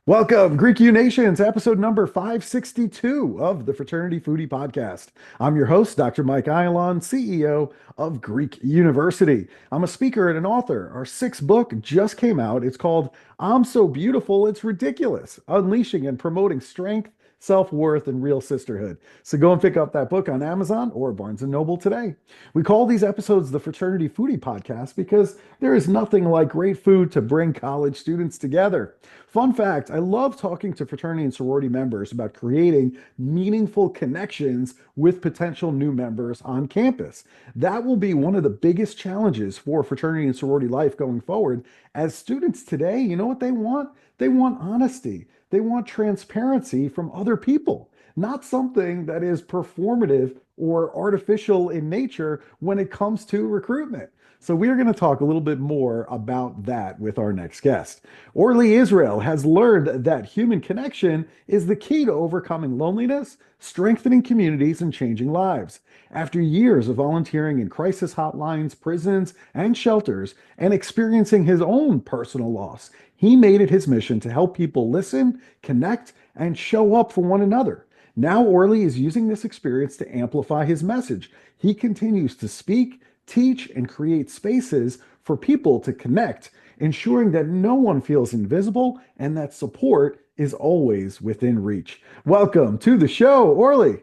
Welcome, Greek U Nations, episode number 562 of the Fraternity Foodie Podcast. I'm your host, Dr. Mike Ayalon, CEO of Greek University. I'm a speaker and an author. Our sixth book just came out. It's called I'm So Beautiful, It's Ridiculous, Unleashing and Promoting Strength, Self-Worth, and Real Sisterhood. So go and pick up that book on Amazon or Barnes & Noble today. We call these episodes the Fraternity Foodie Podcast because there is nothing like great food to bring college students together. Fun fact, I love talking to fraternity and sorority members about creating meaningful connections with potential new members on campus. That will be one of the biggest challenges for fraternity and sorority life going forward. As students today, you know what they want? They want honesty. They want transparency from other people, not something that is performative or artificial in nature when it comes to recruitment. So we are going to talk a little bit more about that with our next guest. Orly Israel has learned that human connection is the key to overcoming loneliness, strengthening communities, and changing lives. After years of volunteering in crisis hotlines, prisons, and shelters, and experiencing his own personal loss, he made it his mission to help people listen, connect, and show up for one another. Now Orly is using this experience to amplify his message. He continues to speak, teach, and create spaces for people to connect, ensuring that no one feels invisible and that support is always within reach. Welcome to the show, Orly.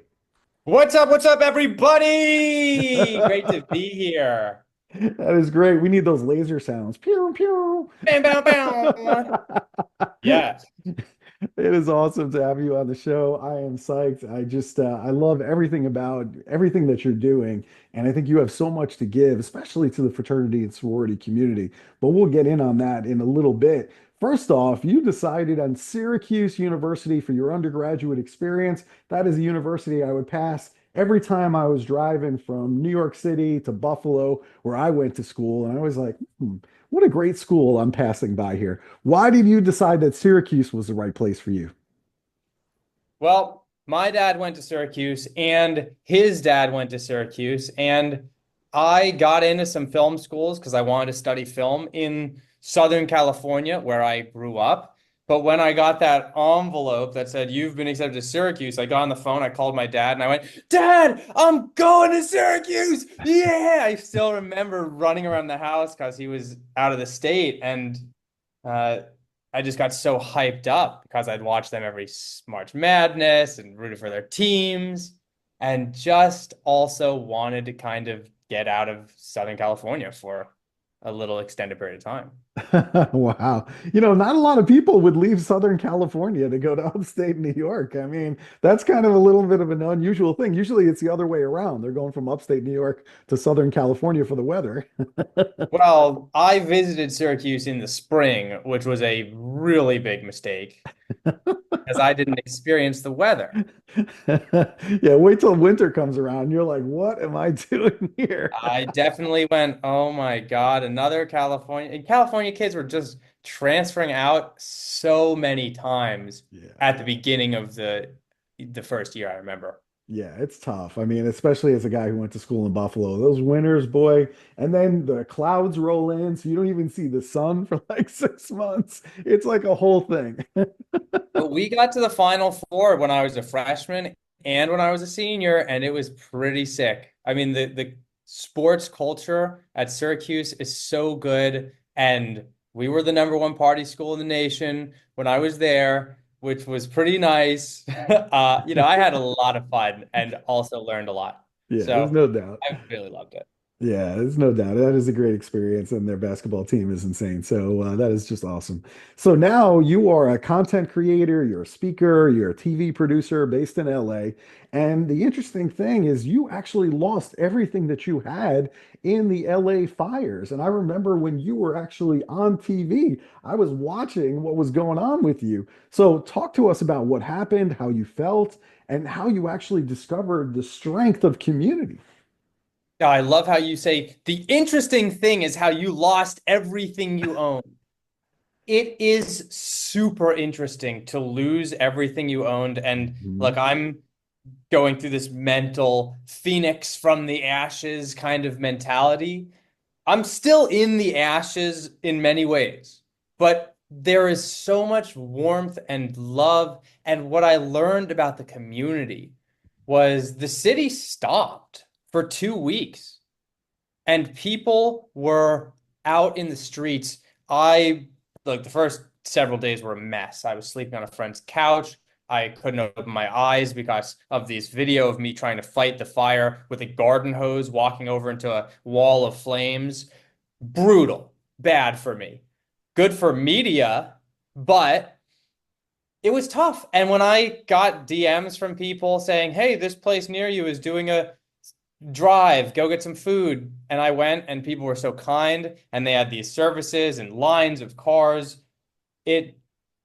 What's up? What's up, everybody? Great to be here. That is great. We need those laser sounds. Pew, pew. Bam, bam, bam. Yes. It is awesome to have you on the show. I am psyched. I love everything about everything that you're doing. And I think you have so much to give, especially to the fraternity and sorority community. But we'll get in on that in a little bit. First off, you decided on Syracuse University for your undergraduate experience. That is a university I would pass every time I was driving from New York City to Buffalo, where I went to school. And I was like, what a great school I'm passing by here. Why did you decide that Syracuse was the right place for you? Well, my dad went to Syracuse and his dad went to Syracuse. And I got into some film schools because I wanted to study film in Southern California, where I grew up. But when I got that envelope that said, you've been accepted to Syracuse, I got on the phone, I called my dad, and I went, Dad, I'm going to Syracuse. Yeah. I still remember running around the house because he was out of the state. And I just got so hyped up because I'd watched them every March Madness and rooted for their teams, and just also wanted to kind of get out of Southern California for a little extended period of time. Wow. Not a lot of people would leave Southern California to go to upstate New York. I mean, that's kind of a little bit of an unusual thing. Usually it's the other way around. They're going from upstate New York to Southern California for the weather. Well, I visited Syracuse in the spring, which was a really big mistake because I didn't experience the weather. Yeah, wait till winter comes around. You're like, what am I doing here? I definitely went, oh my God, another California. And California kids were just transferring out so many times Yeah. at the beginning of the first year, I remember. Yeah, it's tough. I mean, especially as a guy who went to school in Buffalo, those winters, boy, and then the clouds roll in, so you don't even see the sun for like 6 months. It's like a whole thing. But we got to the Final Four when I was a freshman and when I was a senior, and it was pretty sick. I mean, the sports culture at Syracuse is so good, and we were the number one party school in the nation when I was there, which was pretty nice. I had a lot of fun and also learned a lot. Yeah, there's So no doubt. I really loved it. Yeah, there's no doubt. That is a great experience, and their basketball team is insane. So that is just awesome. So now you are a content creator, you're a speaker, you're a TV producer based in LA. And the interesting thing is, you actually lost everything that you had in the LA fires. And I remember when you were actually on TV, I was watching what was going on with you. So talk to us about what happened, how you felt, and how you actually discovered the strength of community. Yeah, I love how you say the interesting thing is how you lost everything you own. It is super interesting to lose everything you owned. And Mhm. look, I'm going through this mental phoenix from the ashes kind of mentality. I'm still in the ashes in many ways, but there is so much warmth and love. And what I learned about the community was the city stopped for 2 weeks and people were out in the streets. I like the first several days were a mess. I was sleeping on a friend's couch. I couldn't open my eyes because of this video of me trying to fight the fire with a garden hose, walking over into a wall of flames. Brutal, bad for me. Good for media, but it was tough. And when I got DMs from people saying, "Hey, this place near you is doing a drive, go get some food." And I went, and people were so kind, and they had these services and lines of cars. It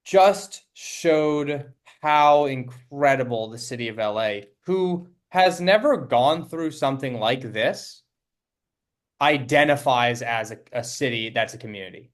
just showed how incredible the city of LA, who has never gone through something like this, identifies as a city that's a community.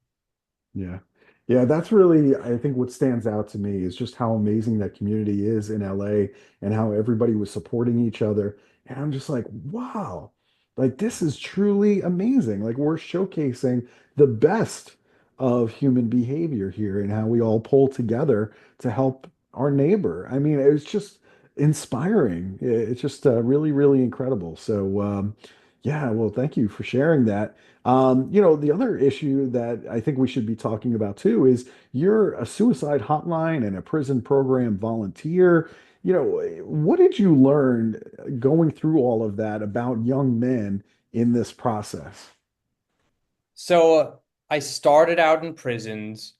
Yeah. Yeah, that's really, I think what stands out to me is just how amazing that community is in LA and how everybody was supporting each other. And I'm just like, wow, like this is truly amazing. Like we're showcasing the best of human behavior here and how we all pull together to help our neighbor. I mean, it was just inspiring. It's just really, really incredible. So, yeah, well, thank you for sharing that. The other issue that I think we should be talking about too is you're a suicide hotline and a prison program volunteer. What did you learn going through all of that about young men in this process? So I started out in prisons,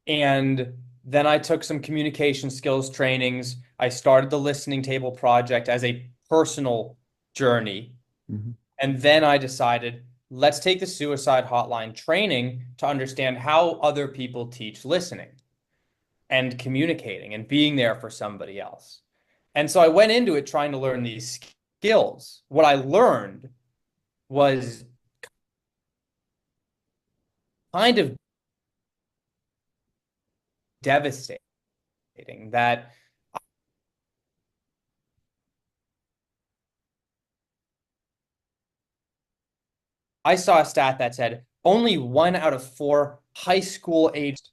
and then I took some communication skills trainings. I started the listening table project as a personal journey. Mhm. And then I decided, let's take the suicide hotline training to understand how other people teach listening and communicating and being there for somebody else. And so I went into it trying to learn these skills. What I learned was kind of devastating that I saw a stat that said only 1 out of 4 high school aged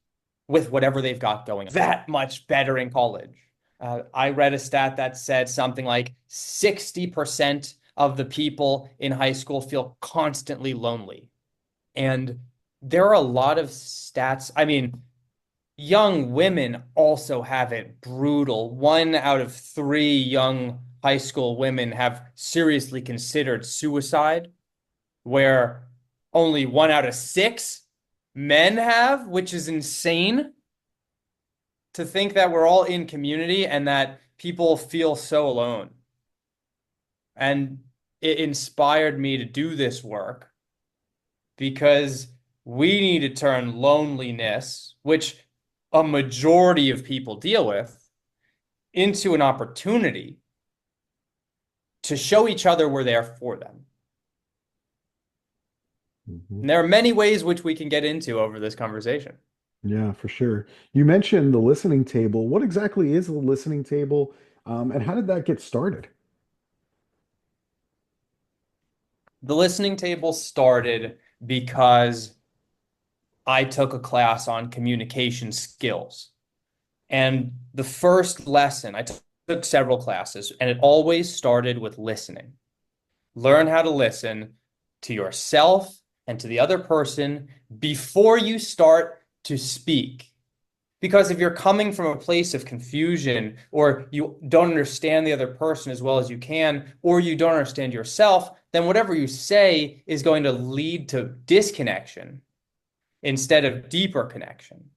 with whatever they've got going on, that much better in college. I read a stat that said something like 60% of the people in high school feel constantly lonely. And there are a lot of stats. I mean, young women also have it brutal. 1 out of 3 young high school women have seriously considered suicide, where only 1 out of 6 men have, which is insane to think that we're all in community and that people feel so alone. And it inspired me to do this work because we need to turn loneliness, which a majority of people deal with, into an opportunity to show each other we're there for them. Mhm. And there are many ways which we can get into over this conversation. Yeah, for sure. You mentioned the listening table. What exactly is the listening table, and how did that get started? The listening table started because I took a class on communication skills. And the first lesson, I took several classes, and it always started with listening. Learn how to listen to yourself and to the other person before you start to speak. Because if you're coming from a place of confusion, or you don't understand the other person as well as you can, or you don't understand yourself, then whatever you say is going to lead to disconnection instead of deeper connection.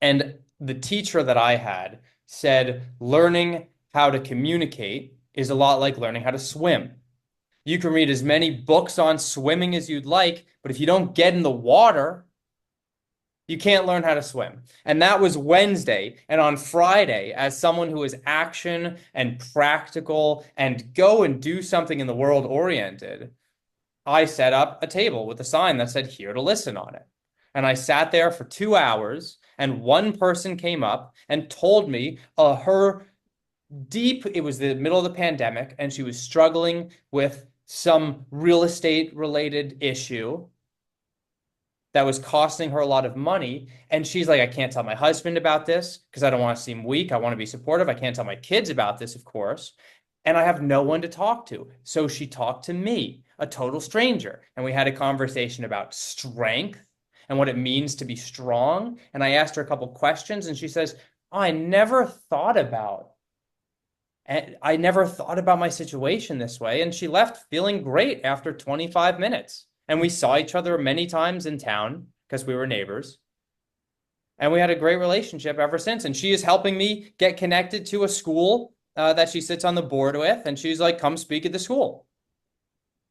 And the teacher that I had said learning how to communicate is a lot like learning how to swim. You can read as many books on swimming as you'd like, but if you don't get in the water, you can't learn how to swim. And that was Wednesday. And on Friday, as someone who is action and practical and go and do something in the world oriented, I set up a table with a sign that said here to listen on it. And I sat there for 2 hours, and one person came up and told me it was the middle of the pandemic, and she was struggling with some real estate related issue that was costing her a lot of money. And she's like, I can't tell my husband about this because I don't want to seem weak. I want to be supportive. I can't tell my kids about this, of course. And I have no one to talk to. So she talked to me, a total stranger. And we had a conversation about strength and what it means to be strong. And I asked her a couple questions, and she says, oh, I never thought about my situation this way. And she left feeling great after 25 minutes. And we saw each other many times in town because we were neighbors. And we had a great relationship ever since. And she is helping me get connected to a school that she sits on the board with. And she's like, come speak at the school.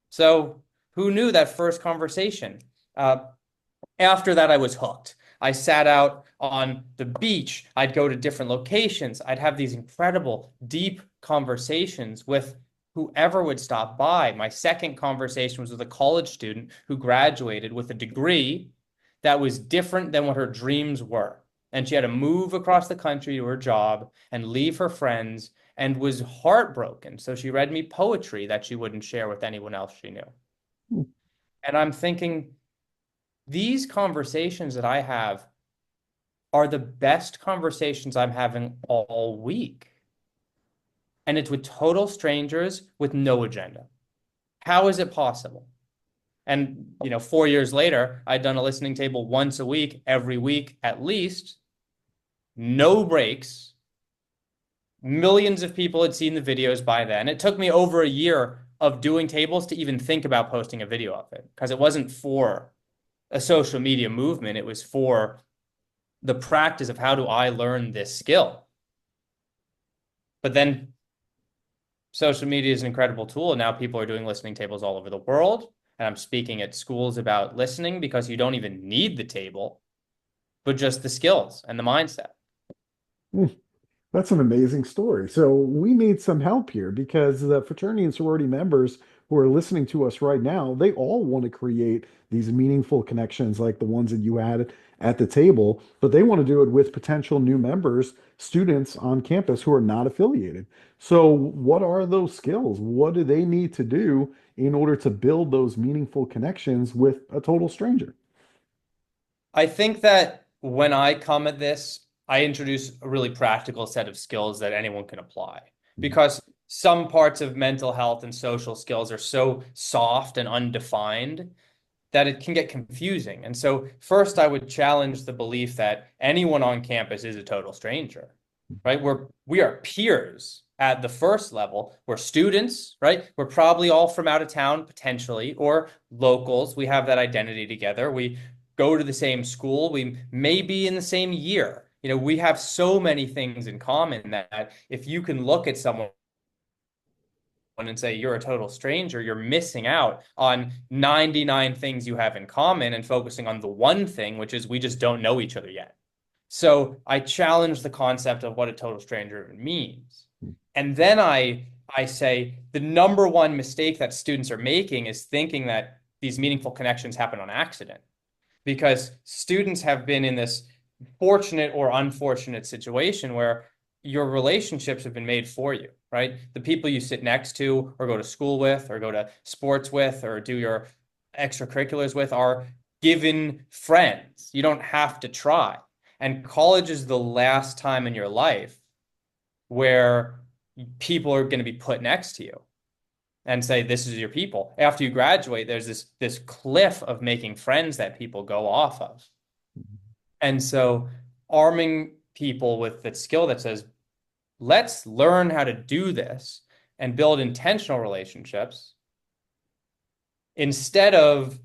So who knew that first conversation? After that, I was hooked. I sat out on the beach. I'd go to different locations. I'd have these incredible, deep conversations with whoever would stop by. My second conversation was with a college student who graduated with a degree that was different than what her dreams were. And she had to move across the country to her job and leave her friends and was heartbroken. So she read me poetry that she wouldn't share with anyone else she knew. Hmm. And I'm thinking, these conversations that I have are the best conversations I'm having all week. And it's with total strangers with no agenda. How is it possible? And, 4 years later, I'd done a listening table once a week, every week at least, no breaks. Millions of people had seen the videos by then. It took me over a year of doing tables to even think about posting a video of it because it wasn't for a social media movement. It was for the practice of how do I learn this skill. But then social media is an incredible tool. And now people are doing listening tables all over the world. And I'm speaking at schools about listening because you don't even need the table, but just the skills and the mindset. Hmm. That's an amazing story. So we need some help here because the fraternity and sorority members who are listening to us right now, they all want to create these meaningful connections like the ones that you had at the table, but they want to do it with potential new members, students on campus who are not affiliated. So what are those skills? What do they need to do in order to build those meaningful connections with a total stranger? I think that when I come at this, I introduce a really practical set of skills that anyone can apply because some parts of mental health and social skills are so soft and undefined that it can get confusing. And so first I would challenge the belief that anyone on campus is a total stranger, right? We are peers at the first level. We're students, right? We're probably all from out of town potentially, or locals. We have that identity together. We go to the same school. We may be in the same year. We have so many things in common that if you can look at someone and say you're a total stranger, you're missing out on 99 things you have in common and focusing on the one thing, which is we just don't know each other yet. So I challenge the concept of what a total stranger means. And then I say the number one mistake that students are making is thinking that these meaningful connections happen on accident because students have been in this fortunate or unfortunate situation where your relationships have been made for you, right? The people you sit next to or go to school with or go to sports with or do your extracurriculars with are given friends. You don't have to try. And college is the last time in your life where people are going to be put next to you and say, this is your people. After you graduate, there's this cliff of making friends that people go off of. And so arming people with the skill that says, let's learn how to do this and build intentional relationships instead of,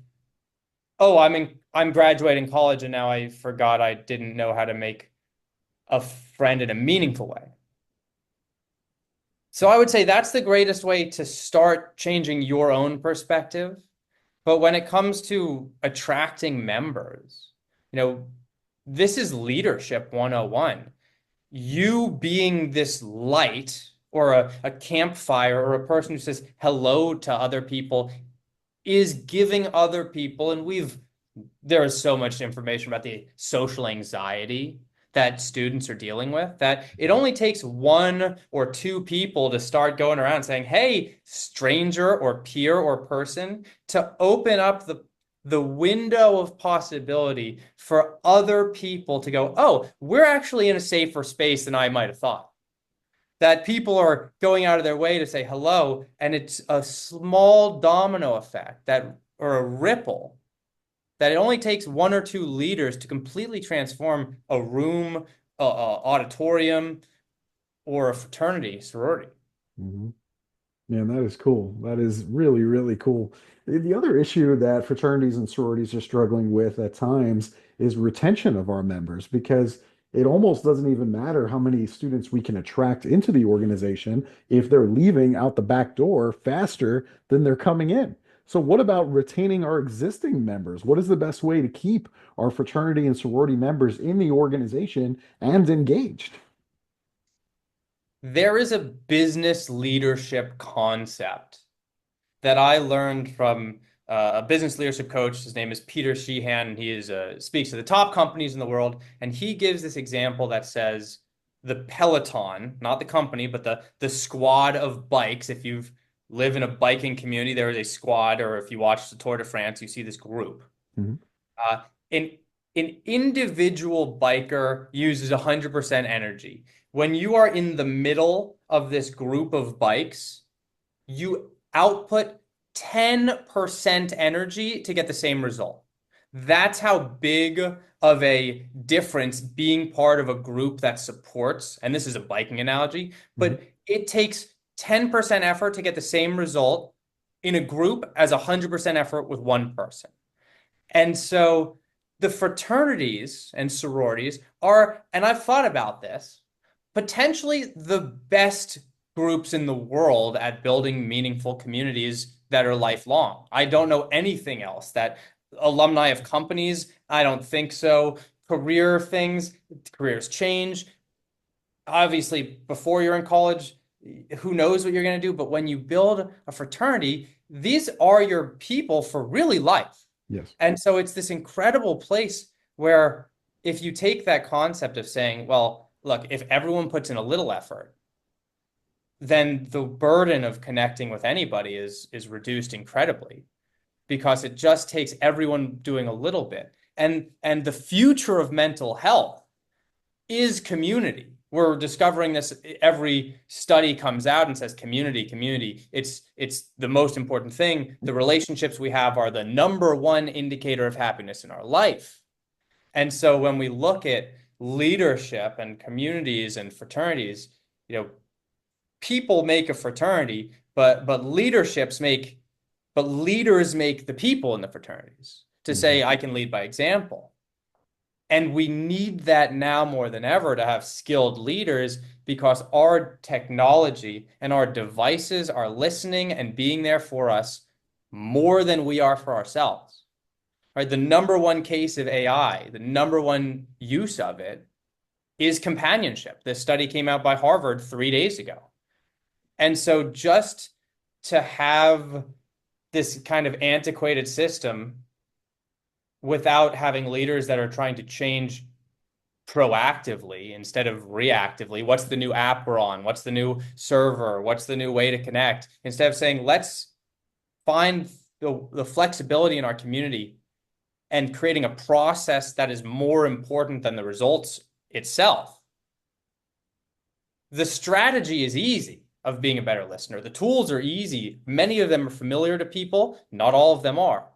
oh, I'm graduating college and now I forgot I didn't know how to make a friend in a meaningful way. So I would say that's the greatest way to start changing your own perspective. But when it comes to attracting members, this is leadership 101. You being this light or a campfire or a person who says hello to other people is giving other people, and we've there is so much information about the social anxiety that students are dealing with that it only takes one or two people to start going around saying, "Hey, stranger or peer or person," to open up the window of possibility for other people to go, "Oh, we're actually in a safer space than I might have thought." That people are going out of their way to say hello, and it's a small domino effect that or a ripple that it only takes one or two leaders to completely transform a room, a auditorium, or a fraternity, sorority. Mhm. Man, that is cool. That is really, really cool. The other issue that fraternities and sororities are struggling with at times is retention of our members because it almost doesn't even matter how many students we can attract into the organization if they're leaving out the back door faster than they're coming in. So, what about retaining our existing members? What is the best way to keep our fraternity and sorority members in the organization and engaged? There is a business leadership concept that I learned from a business leadership coach. His name is Peter Sheehan, and he speaks to the top companies in the world. And he gives this example that says the peloton, not the company, but the squad of bikes. If you've live in a biking community, there is a squad, or if you watch the Tour de France, you see this group. Mhm. Uh, an, an individual biker uses 100% energy. When you are in the middle of this group of bikes, you output 10% energy to get the same result. That's how big of a difference being part of a group that supports, and this is a biking analogy, Mhm. but it takes 10% effort to get the same result in a group as 100% effort with one person. And so the fraternities and sororities are, and I've thought about this, potentially the best groups in the world at building meaningful communities that are lifelong. I don't know anything else that alumni of companies, I don't think so. Career things, careers change. Obviously, before you're in college, who knows what you're going to do? But when you build a fraternity, these are your people for really life. Yes. And so it's this incredible place where if you take that concept of saying, well, look, if everyone puts in a little effort, then the burden of connecting with anybody is reduced incredibly because it just takes everyone doing a little bit. And the future of mental health is community. We're discovering this. Every study comes out and says community, community. It's the most important thing. The relationships we have are the number one indicator of happiness in our life. And so when we look at leadership and communities and fraternities, you know, people make a fraternity, but leaders make the people in the fraternities to Mhm. say, I can lead by example. And we need that now more than ever to have skilled leaders because our technology and our devices are listening and being there for us more than we are for ourselves. Right? The number one case of AI, the number one use of it is companionship. This study came out by Harvard 3 days ago. And so just to have this kind of antiquated system without having leaders that are trying to change proactively instead of reactively. What's the new app we're on? What's the new server? What's the new way to connect? Instead of saying, let's find the flexibility in our community and creating a process that is more important than the results itself. The strategy is easy of being a better listener. The tools are easy. Many of them are familiar to people. Not all of them are.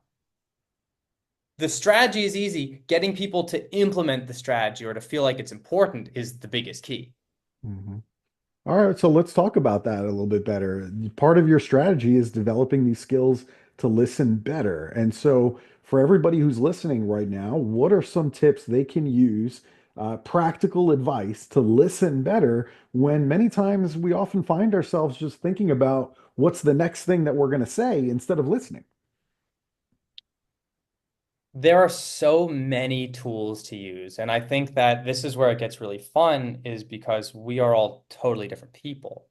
The strategy is easy. Getting people to implement the strategy or to feel like it's important is the biggest key. Mhm. All right, so let's talk about that a little bit better. Part of your strategy is developing these skills to listen better. And so, for everybody who's listening right now, what are some tips they can use, practical advice to listen better when many times we often find ourselves just thinking about what's the next thing that we're going to say instead of listening? There are so many tools to use, and I think that this is where it gets really fun is because we are all totally different people.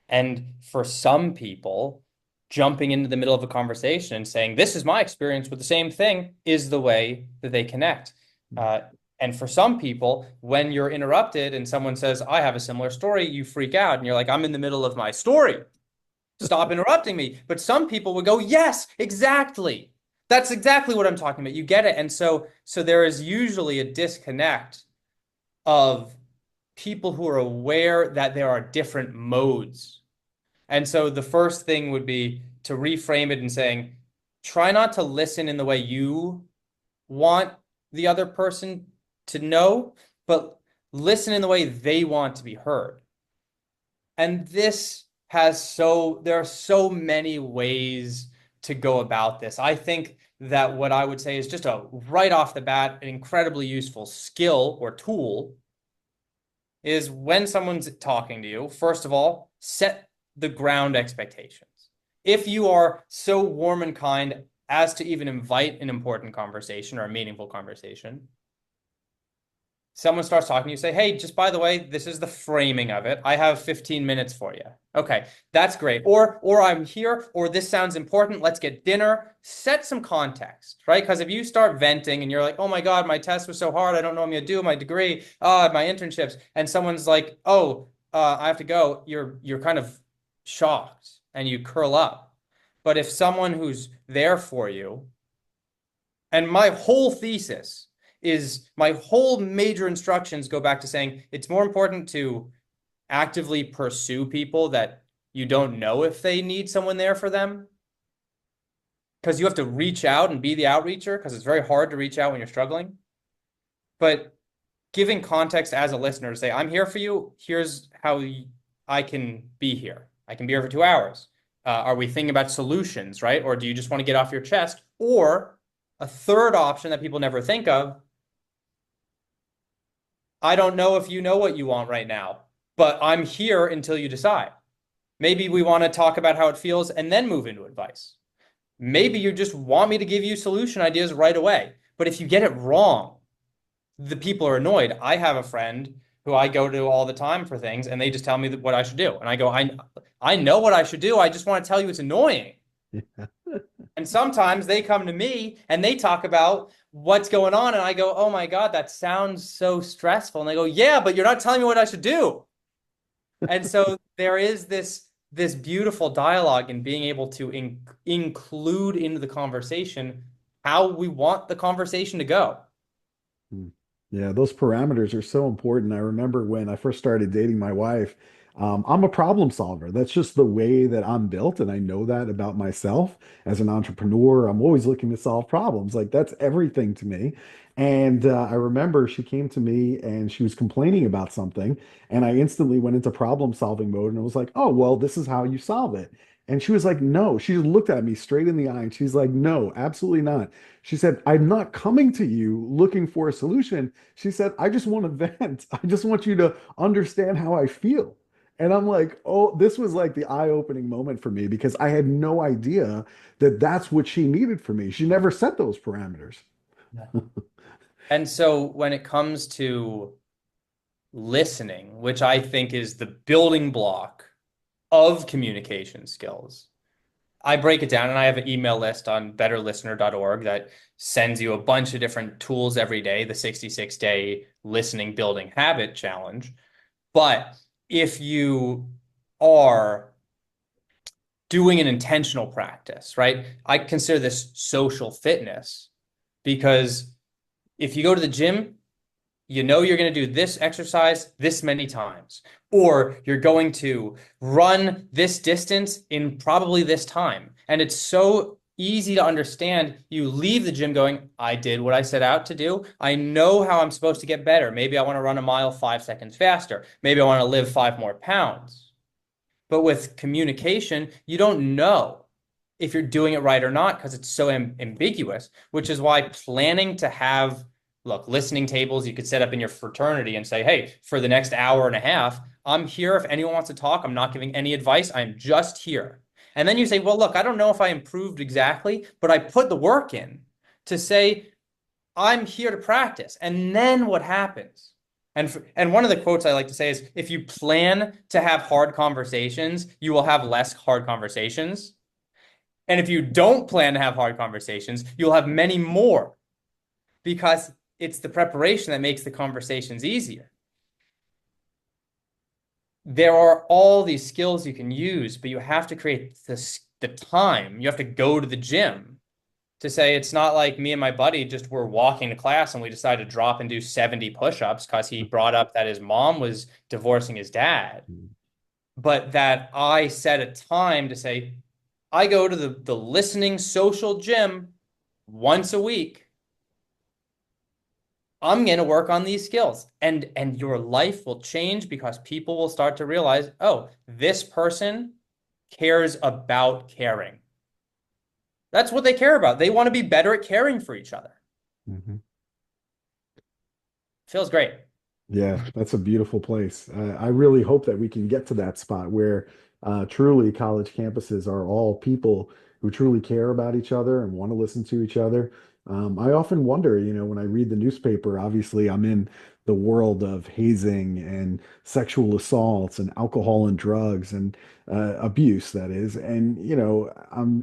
And for some people, jumping into the middle of a conversation and saying, this is my experience with the same thing, is the way that they connect. And for some people, when you're interrupted and someone says, I have a similar story, you freak out and you're like, I'm in the middle of my story. Stop interrupting me. But some people would go, yes, exactly. That's exactly what I'm talking about. You get it. And so there is usually a disconnect of people who are aware that there are different modes. And so the first thing would be to reframe it and saying, try not to listen in the way you want the other person to know, but listen in the way they want to be heard. And there are so many ways to go about this. I think that what I would say is just right off the bat, an incredibly useful skill or tool is when someone's talking to you, first of all, set the ground expectations. If you are so warm and kind as to even invite an important conversation or a meaningful conversation, someone starts talking to you, say, hey, just by the way, this is the framing of it. I have 15 minutes for you. Okay, that's great. Or I'm here, or this sounds important. Let's get dinner. Set some context, right? Because if you start venting and you're like, oh my God, my test was so hard. I don't know what I'm going to do, my degree, my internships. And someone's like, I have to go. You're kind of shocked and you curl up. But if someone who's there for you, and my whole major instructions go back to saying it's more important to actively pursue people that you don't know if they need someone there for them. Because you have to reach out and be the outreacher, because it's very hard to reach out when you're struggling. But giving context as a listener to say, I'm here for you. Here's how I can be here. I can be here for 2 hours. Are we thinking about solutions, right? Or do you just want to get off your chest? Or a third option that people never think of, I don't know if you know what you want right now, but I'm here until you decide. Maybe we want to talk about how it feels and then move into advice. Maybe you just want me to give you solution ideas right away. But if you get it wrong, the people are annoyed. I have a friend who I go to all the time for things, and they just tell me what I should do. And I go, I know what I should do. I just want to tell you it's annoying. And sometimes they come to me and they talk about what's going on. And I go, oh my God, that sounds so stressful. And they go, yeah, but you're not telling me what I should do. And so there is this beautiful dialogue in being able to include into the conversation how we want the conversation to go. Yeah, those parameters are so important. I remember when I first started dating my wife, I'm a problem solver. That's just the way that I'm built. And I know that about myself as an entrepreneur. I'm always looking to solve problems. Like that's everything to me. And I remember she came to me and she was complaining about something. And I instantly went into problem solving mode and I was like, oh, well, this is how you solve it. And she was like, no. She just looked at me straight in the eye and she's like, no, absolutely not. She said, I'm not coming to you looking for a solution. She said, I just want to vent. I just want you to understand how I feel. And I'm like, oh, this was like the eye-opening moment for me because I had no idea that that's what she needed from me. She never set those parameters. And so when it comes to listening, which I think is the building block of communication skills, I break it down and I have an email list on betterlistener.org that sends you a bunch of different tools every day, the 66-day listening building habit challenge. But if you are doing an intentional practice, right? I consider this social fitness because if you go to the gym, you know you're going to do this exercise this many times, or you're going to run this distance in probably this time. And it's so easy to understand. You leave the gym going, I did what I set out to do. I know how I'm supposed to get better. Maybe I want to run a mile 5 seconds faster. Maybe I want to live 5 more pounds. But with communication, you don't know if you're doing it right or not because it's so ambiguous, which is why planning to have listening tables you could set up in your fraternity and say, hey, for the next hour and a half, I'm here. If anyone wants to talk, I'm not giving any advice. I'm just here. And then you say, well, look, I don't know if I improved exactly, but I put the work in to say, I'm here to practice. And then what happens? And one of the quotes I like to say is, if you plan to have hard conversations, you will have less hard conversations. And if you don't plan to have hard conversations, you'll have many more because it's the preparation that makes the conversations easier. There are all these skills you can use, but you have to create the time. You have to go to the gym to say it's not like me and my buddy just were walking to class and we decided to drop and do 70 push-ups because he brought up that his mom was divorcing his dad. But that I set a time to say, I go to the listening social gym once a week. I'm going to work on these skills, and your life will change because people will start to realize, oh, this person cares about caring. That's what they care about. They want to be better at caring for each other. Mhm. Feels great. Yeah, that's a beautiful place. I really hope that we can get to that spot where truly college campuses are all people who truly care about each other and want to listen to each other. I often wonder, when I read the newspaper, obviously I'm in the world of hazing and sexual assaults and alcohol and drugs and abuse, that is. And,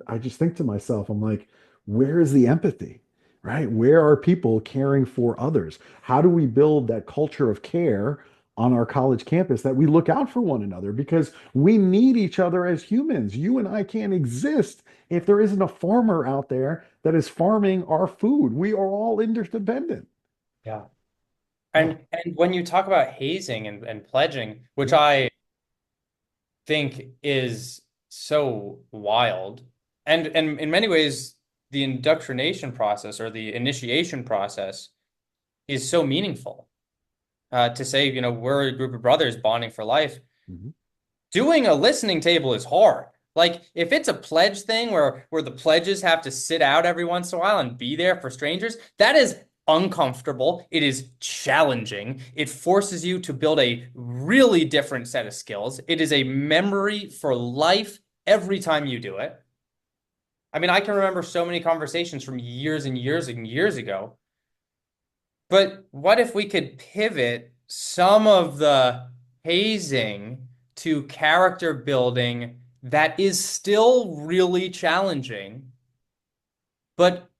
I just think to myself, I'm like, where is the empathy? Right? Where are people caring for others? How do we build that culture of care on our college campus that we look out for one another because we need each other as humans? You and I can't exist if there isn't a farmer out there that is farming our food. We are all interdependent. Yeah. Oh, And when you talk about hazing and pledging, which yeah. I think is so wild, and in many ways, the indoctrination process or the initiation process is so meaningful. To say, we're a group of brothers bonding for life. Mhm. Doing a listening table is hard. Like if it's a pledge thing where the pledges have to sit out every once in a while and be there for strangers, that is uncomfortable. It is challenging. It forces you to build a really different set of skills. It is a memory for life every time you do it. I mean, I can remember so many conversations from years and years and years ago. But what if we could pivot some of the hazing to character building that is still really challenging, but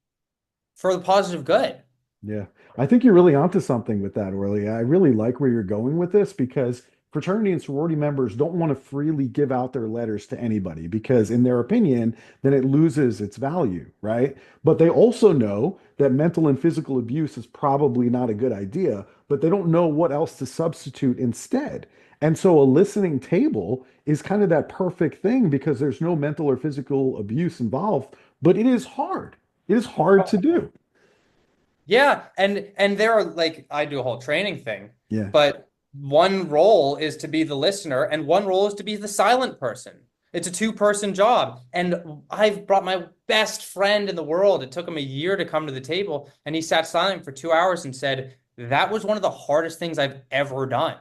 for the positive good? Yeah, I think you're really onto something with that, Orly. I really like where you're going with this because fraternity and sorority members don't want to freely give out their letters to anybody because, in their opinion, then it loses its value, right? But they also know that mental and physical abuse is probably not a good idea, but they don't know what else to substitute instead. And so a listening table is kind of that perfect thing because there's no mental or physical abuse involved, but it is hard. It is hard to do. Yeah, and there are like I do a whole training thing, Yeah. but one role is to be the listener and one role is to be the silent person. It's a two-person job. And I've brought my best friend in the world. It took him a year to come to the table, and he sat silent for 2 hours and said, "That was one of the hardest things I've ever done."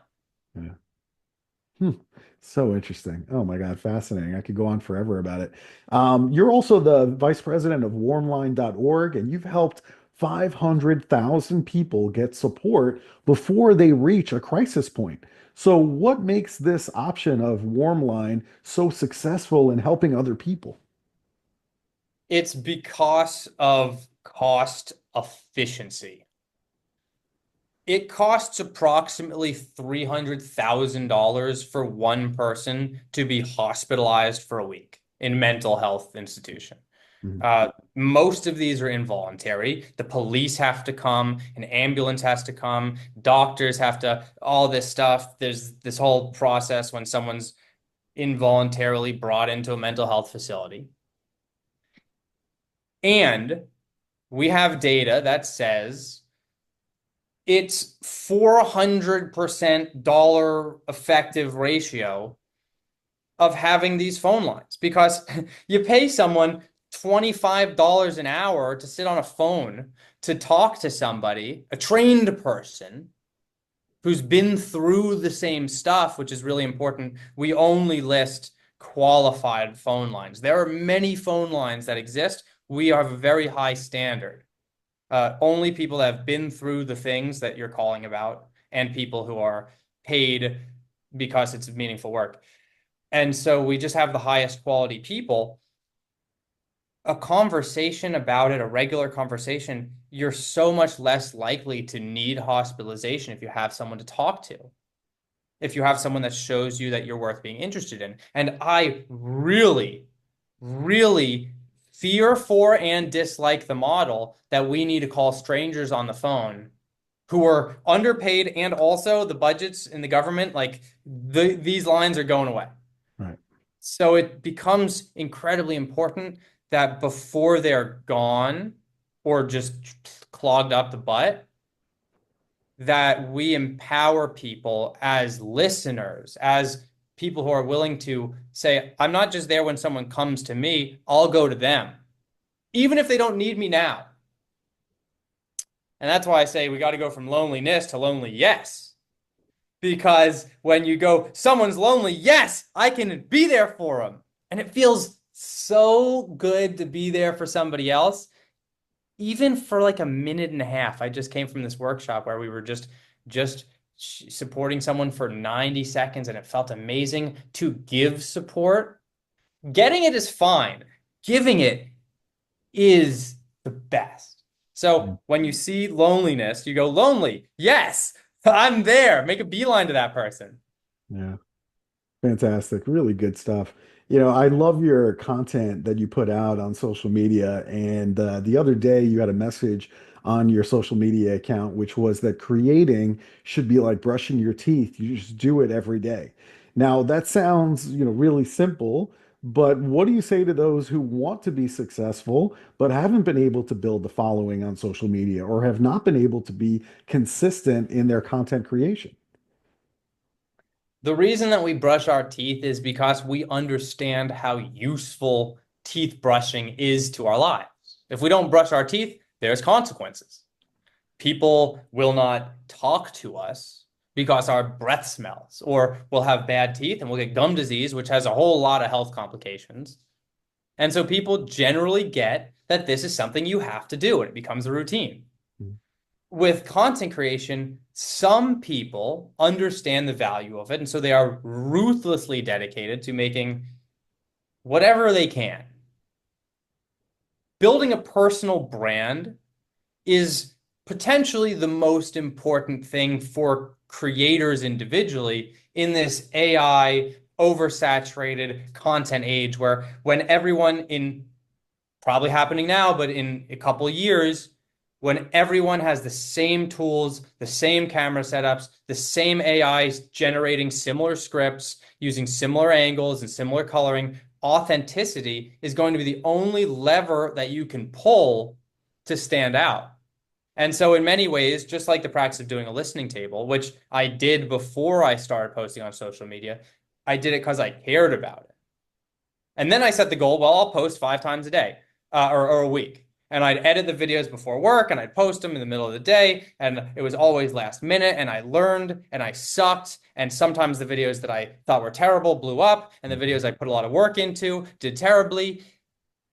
Yeah. Hmm. So interesting. Oh my God, fascinating. I could go on forever about it. You're also the vice president of warmline.org, and you've helped 500,000 people get support before they reach a crisis point. So, what makes this option of Warmline so successful in helping other people? It's because of cost efficiency. It costs approximately $300,000 for one person to be hospitalized for a week in mental health institution. Mhm. Most of these are involuntary. The police have to come, an ambulance has to come, doctors have to, all this stuff. There's this whole process when someone's involuntarily brought into a mental health facility. And we have data that says it's 400% dollar effective ratio of having these phone lines because you pay someone $25 an hour to sit on a phone to talk to somebody, a trained person who's been through the same stuff, which is really important. We only list qualified phone lines. There are many phone lines that exist. We have a very high standard. Only people that have been through the things that you're calling about and people who are paid because it's meaningful work. And so we just have the highest quality people. a conversation about it, a regular conversation, you're so much less likely to need hospitalization if you have someone to talk to, if you have someone that shows you that you're worth being interested in. And I really, really fear for and dislike the model that we need to call strangers on the phone who are underpaid, and also the budgets in the government, like these lines are going away. Right. So it becomes incredibly important that before they're gone or just clogged up the butt, that we empower people as listeners, as people who are willing to say, I'm not just there when someone comes to me, I'll go to them, even if they don't need me now. And that's why I say we got to go from loneliness to lonely yes. Because when you go, someone's lonely, yes, I can be there for them. And it feels so good to be there for somebody else, even for like a minute and a half. I just came from this workshop where we were just supporting someone for 90 seconds, and it felt amazing to give support. Getting it is fine. Giving it is the best. Mm. So when you see loneliness, you go, lonely. Yes, I'm there. Make a beeline to that person. Yeah. Fantastic. Really good stuff. I love your content that you put out on social media. And the other day, you had a message on your social media account, which was that creating should be like brushing your teeth. You just do it every day. Now, that sounds, really simple, but what do you say to those who want to be successful, but haven't been able to build the following on social media or have not been able to be consistent in their content creation? The reason that we brush our teeth is because we understand how useful teeth brushing is to our lives. If we don't brush our teeth, there's consequences. People will not talk to us because our breath smells, or we'll have bad teeth and we'll get gum disease, which has a whole lot of health complications. And so people generally get that this is something you have to do and it becomes a routine. With content creation, some people understand the value of it, and so they are ruthlessly dedicated to making whatever they can. Building a personal brand is potentially the most important thing for creators individually in this AI oversaturated content age where when everyone in probably happening now, but in a couple of years, when everyone has the same tools, the same camera setups, the same AIs generating similar scripts, using similar angles and similar coloring, authenticity is going to be the only lever that you can pull to stand out. And so, in many ways, just like the practice of doing a listening table, which I did before I started posting on social media, I did it because I cared about it. And then I set the goal, well, I'll post 5 times a day or a week. And I'd edit the videos before work and I'd post them in the middle of the day. And it was always last minute. And I learned and I sucked. And sometimes the videos that I thought were terrible blew up. And the videos I put a lot of work into did terribly.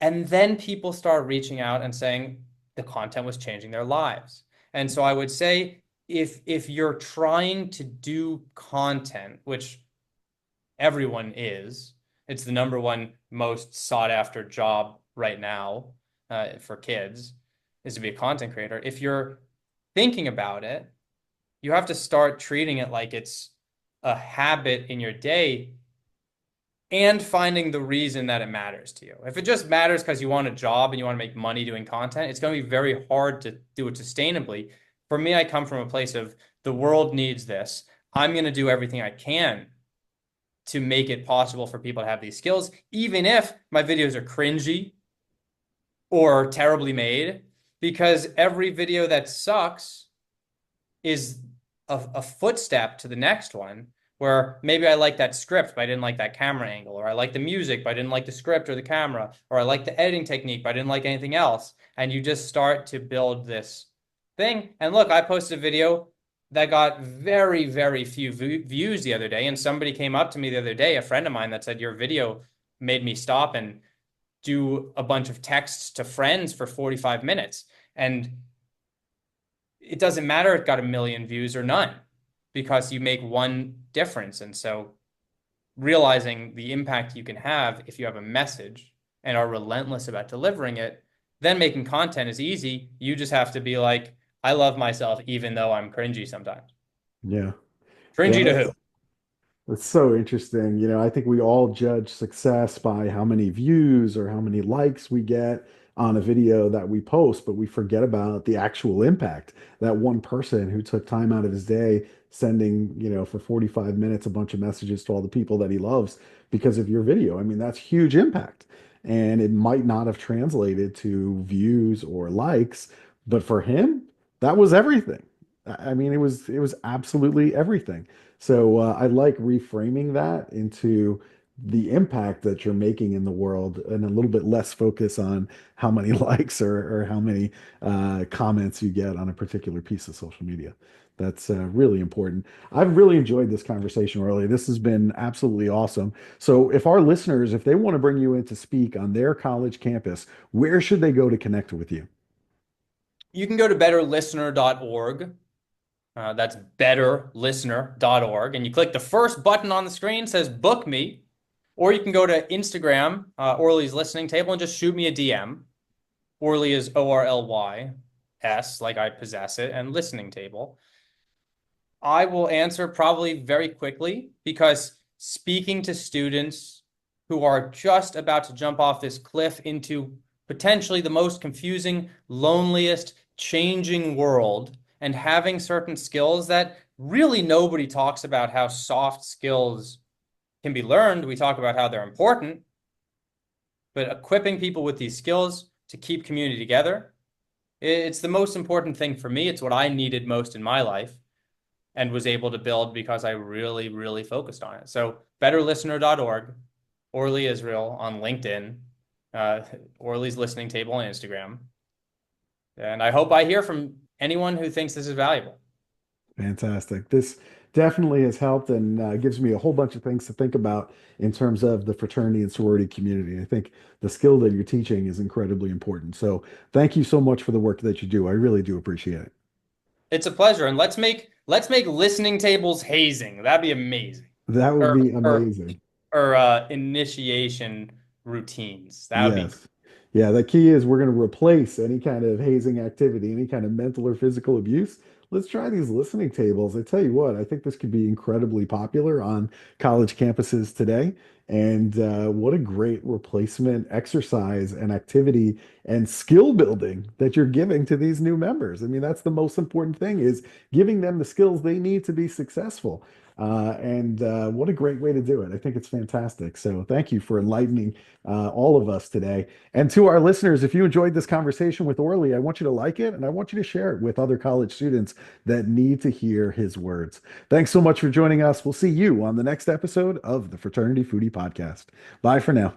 And then people started reaching out and saying the content was changing their lives. And so I would say if you're trying to do content, which everyone is, it's the number one most sought after job right now for kids, is to be a content creator. If you're thinking about it, you have to start treating it like it's a habit in your day and finding the reason that it matters to you. If it just matters because you want a job and you want to make money doing content, it's going to be very hard to do it sustainably. For me, I come from a place of the world needs this. I'm going to do everything I can to make it possible for people to have these skills, even if my videos are cringy or terribly made, because every video that sucks is a footstep to the next one where maybe I like that script, but I didn't like that camera angle, or I like the music, but I didn't like the script or the camera, or I like the editing technique, but I didn't like anything else. And you just start to build this thing. And look, I posted a video that got very, very few views the other day. And somebody came up to me the other day, a friend of mine, that said, your video made me stop and do a bunch of texts to friends for 45 minutes. And it doesn't matter if it got a million views or none, because you make one difference. And so realizing the impact you can have if you have a message and are relentless about delivering it, then making content is easy. You just have to be like, I love myself even though I'm cringy sometimes. Yeah. Yeah, Cringy to who? that's so interesting. I think we all judge success by how many views or how many likes we get on a video that we post, but we forget about the actual impact. That one person who took time out of his day sending, for 45 minutes a bunch of messages to all the people that he loves because of your video. I mean, that's huge impact. And it might not have translated to views or likes, but for him, that was everything. I mean, it was absolutely everything. So I like reframing that into the impact that you're making in the world and a little bit less focus on how many likes or how many comments you get on a particular piece of social media. That's really important. I've really enjoyed this conversation, Orly. This has been absolutely awesome. So, if our listeners, if they want to bring you in to speak on their college campus, where should they go to connect with you? You can go to betterlistener.org. That's betterlistener.org. And you click the first button on the screen, says book me. Or you can go to Instagram, Orly's listening table, and just shoot me a DM. Orly is ORLYS, like I possess it, and listening table. I will answer probably very quickly because speaking to students who are just about to jump off this cliff into potentially the most confusing, loneliest, changing world and having certain skills that really nobody talks about how soft skills can be learned. We talk about how they're important, but equipping people with these skills to keep community together, it's the most important thing for me. It's what I needed most in my life and was able to build because I really, really focused on it. So betterlistener.org, Orly Israel on LinkedIn, uh, Orly's listening table on Instagram. And I hope I hear from anyone who thinks this is valuable. Fantastic. This definitely has helped and gives me a whole bunch of things to think about in terms of the fraternity and sorority community. I think the skill that you're teaching is incredibly important. So thank you so much for the work that you do. I really do appreciate it. It's a pleasure. And let's make listening tables hazing. That'd be amazing. That would Or be or amazing. or initiation routines. That would be Yes. Yeah, the key is we're going to replace any kind of hazing activity, any kind of mental or physical abuse. Let's try these listening tables. I tell you what, I think this could be incredibly popular on college campuses today. And what a great replacement exercise and activity and skill building that you're giving to these new members. I mean, that's the most important thing is giving them the skills they need to be successful. And what a great way to do it. I think it's fantastic. So thank you for enlightening all of us today. And to our listeners, if you enjoyed this conversation with Orly, I want you to like it and I want you to share it with other college students that need to hear his words. Thanks so much for joining us. We'll see you on the next episode of the Fraternity Foodie Podcast. Bye for now.